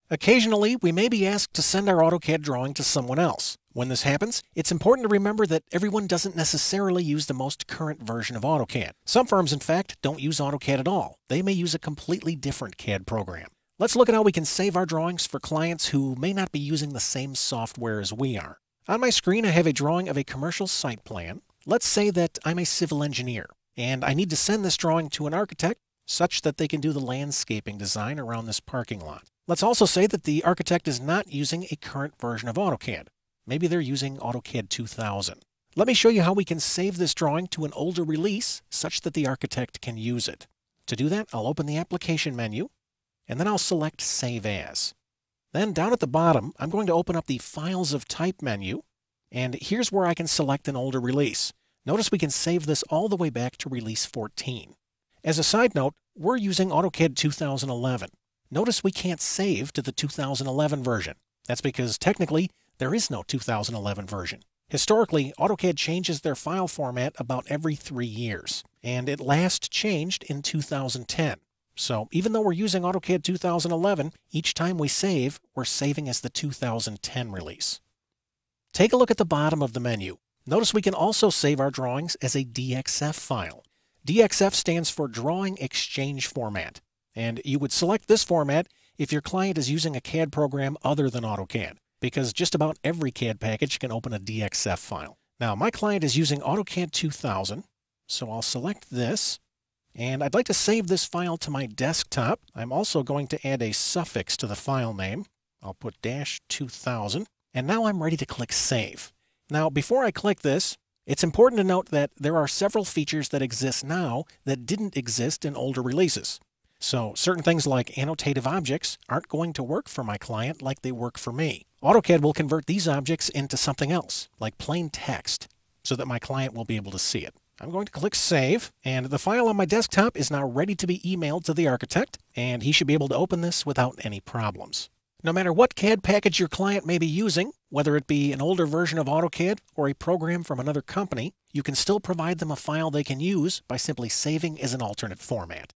Occasionally, we may be asked to send our AutoCAD drawing to someone else. When this happens, it's important to remember that everyone doesn't necessarily use the most current version of AutoCAD. Some firms, in fact, don't use AutoCAD at all. They may use a completely different CAD program. Let's look at how we can save our drawings for clients who may not be using the same software as we are. On my screen, I have a drawing of a commercial site plan. Let's say that I'm a civil engineer, and I need to send this drawing to an architect such that they can do the landscaping design around this parking lot. Let's also say that the architect is not using a current version of AutoCAD. Maybe they're using AutoCAD 2000. Let me show you how we can save this drawing to an older release such that the architect can use it. To do that, I'll open the application menu, and then I'll select Save As. Then down at the bottom, I'm going to open up the Files of Type menu, and here's where I can select an older release. Notice we can save this all the way back to release 14. As a side note, we're using AutoCAD 2011. Notice we can't save to the 2011 version. That's because technically there is no 2011 version. Historically, AutoCAD changes their file format about every 3 years, and it last changed in 2010. So even though we're using AutoCAD 2011, each time we save, we're saving as the 2010 release. Take a look at the bottom of the menu. Notice we can also save our drawings as a DXF file. DXF stands for Drawing Exchange Format, and you would select this format if your client is using a CAD program other than AutoCAD, because just about every CAD package can open a DXF file. Now, my client is using AutoCAD 2000, so I'll select this, and I'd like to save this file to my desktop. I'm also going to add a suffix to the file name. I'll put -2000, and now I'm ready to click Save. Now, before I click this, it's important to note that there are several features that exist now that didn't exist in older releases. So certain things like annotative objects aren't going to work for my client like they work for me. AutoCAD will convert these objects into something else, like plain text, so that my client will be able to see it. I'm going to click Save, and the file on my desktop is now ready to be emailed to the architect, and he should be able to open this without any problems. No matter what CAD package your client may be using, whether it be an older version of AutoCAD or a program from another company, you can still provide them a file they can use by simply saving as an alternate format.